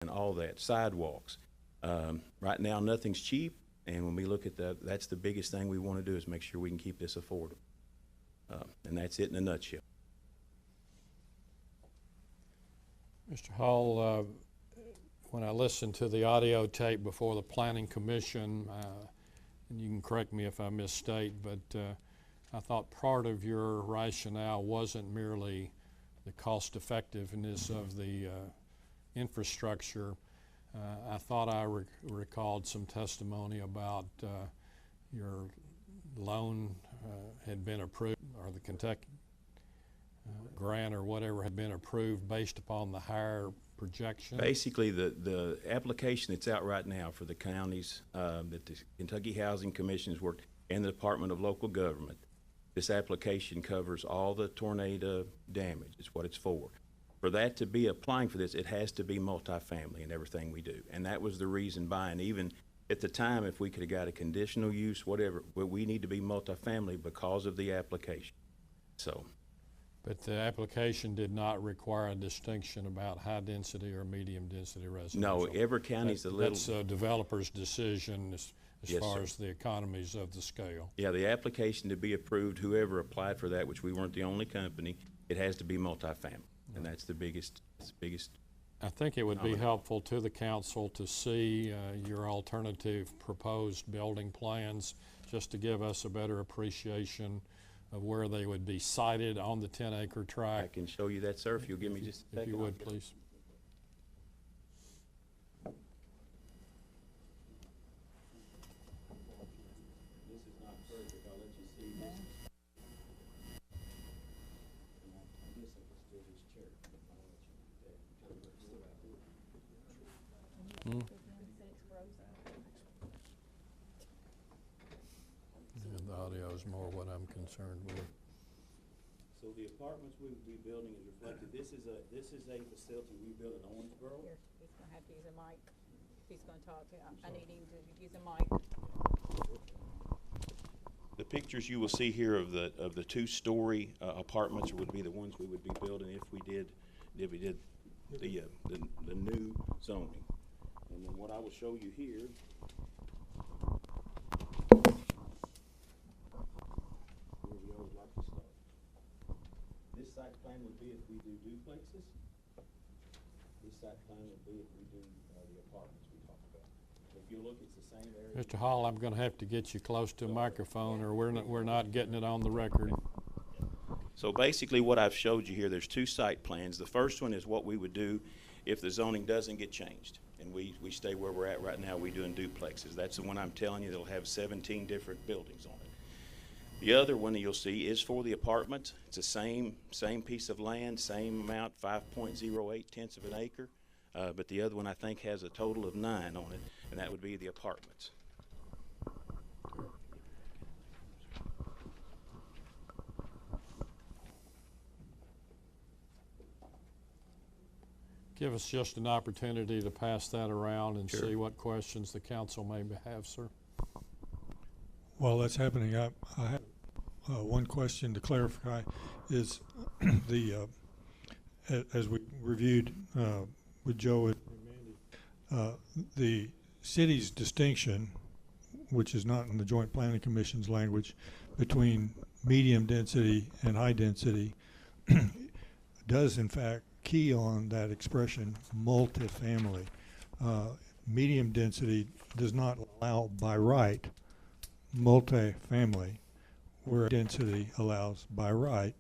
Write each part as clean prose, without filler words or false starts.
and all that, sidewalks. Right now, nothing's cheap, and when we look at that's the biggest thing we want to do is make sure we can keep this affordable. And that's it in a nutshell. Mr. Hall, when I listened to the audio tape before the Planning Commission, and you can correct me if I misstate, but I thought part of your rationale wasn't merely the cost effectiveness of the infrastructure. I thought I recalled some testimony about your loan had been approved, or the Kentucky grant or whatever had been approved based upon the higher projection. Basically, the application that's out right now for the counties that the Kentucky Housing Commission has worked, and the Department of Local Government, this application covers all the tornado damage. It's what it's for. For that to be applying for this, it has to be multifamily in everything we do. And that was the reason buying. Even at the time, if we could have got a conditional use, whatever, but we need to be multifamily because of the application. So. But the application did not require a distinction about high density or medium density residential. No, every county's a little. That's a developer's decision as Yes, far sir. as the economies of the scale. Yeah, the application to be approved, whoever applied for that, which we weren't the only company, it has to be multifamily. And that's the biggest, I think it would be helpful to the council to see your alternative proposed building plans, just to give us a better appreciation of where they would be sited on the 10-acre I tract. can show you that, sir, if you'll give me just a second. If you would, please. This is not perfect, I'll let you see this. I guess I can steal this chair. I'll let you do that. Yeah, the audio is more what I'm concerned with. So the apartments we would be building is reflected. This is a facility we built in Owensboro. Here, he's gonna have to use a mic. He's gonna talk to, I need him to use a mic. The pictures you will see here of the two-story apartments would be the ones we would be building if we did the new zoning. And then what I will show you here. Where we always like to start. This site plan would be if we do duplexes. This site plan would be if we do the apartments we talked about. If you look, it's the same area. Mr. Hall, I'm going to have to get you close to a microphone, or we're not getting it on the record. So basically what I've showed you here, there's two site plans. The first one is what we would do if the zoning doesn't get changed. And we stay where we're at right now, we're doing duplexes. That's the one I'm telling you, that'll have 17 different buildings on it. The other one you'll see is for the apartments. It's the same piece of land, same amount, 5.08 tenths of an acre. But the other one I think has a total of 9 on it, and that would be the apartments. Give us just an opportunity to pass that around and Sure. see what questions the council may have, sir. While that's happening, I have one question to clarify. Is as we reviewed with Joe, and the city's distinction, which is not in the Joint Planning Commission's language, between medium density and high density, does in fact key on that expression multifamily. Medium density does not allow by right multifamily, where density allows by right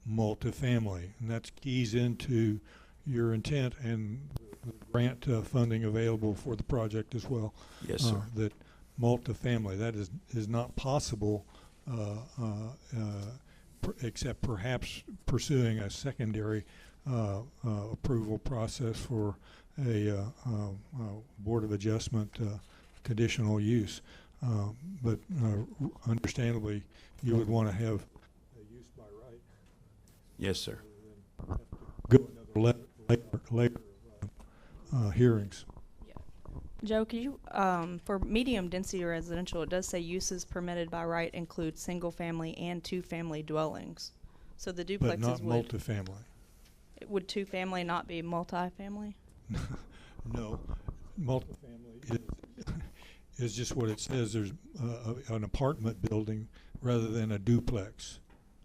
multifamily, and that keys into your intent and the grant funding available for the project as well. Yes, sir. That multifamily, that is not possible except perhaps pursuing a secondary approval process for a Board of Adjustment conditional use. But understandably, you would want to have a use by right. Yes, sir. Go another later hearings. Joe, could you, for medium density residential, it does say uses permitted by right include single family and 2-family dwellings. So the duplexes But not multifamily. would 2-family not be multifamily? No, multifamily is just what it says. There's an apartment building rather than a duplex.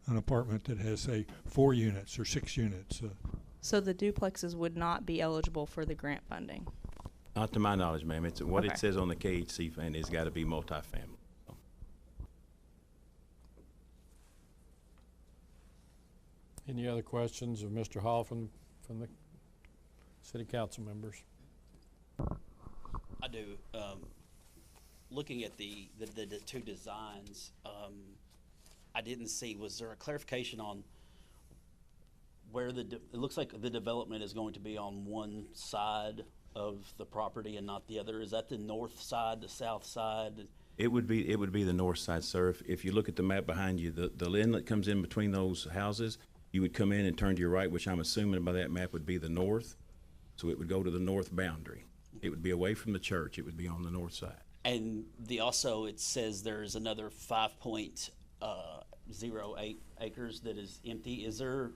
An apartment that has, say, 4 units or 6 units. So the duplexes would not be eligible for the grant funding? Not to my knowledge, ma'am. It's what Okay. it says on the KHC fund. It's got to be multifamily. So, Any other questions of Mr. Hall from the city council members? I do. Looking at the two designs, I didn't see, was there a clarification on where it looks like the development is going to be on one side of the property and not the other? Is that the north side, the south side? it would be the north side, sir. If you look at the map behind you, the inlet comes in between those houses. You would come in and turn to your right, which I'm assuming by that map would be the north. So it would go to the north boundary. It would be away from the church. It would be on the north side. And also it says there's another 5.08 acres that is empty. Is there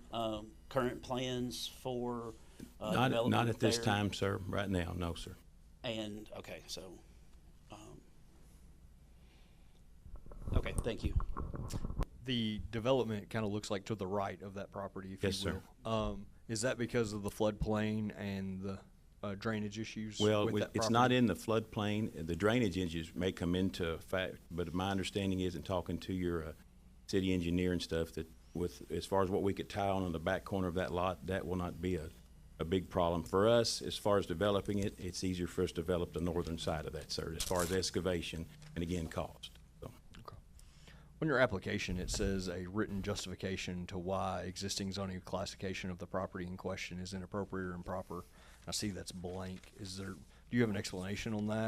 current plans for development Not at this there? time, sir. Right now, no, sir. And, okay, so, okay, thank you. The development kind of looks like to the right of that property, if Yes, you sir. will. Is that because of the floodplain and the drainage issues Well, with that it's property? not in the floodplain. The drainage issues may come into effect, but my understanding is, in talking to your city engineer and stuff, that as far as what we could tie on the back corner of that lot, that will not be a big problem. For us, as far as developing it, it's easier for us to develop the northern side of that, sir, as far as excavation and, again, cost. So, On your application, it says a written justification to why existing zoning classification of the property in question is inappropriate or improper. I see that's blank. Do you have an explanation on that?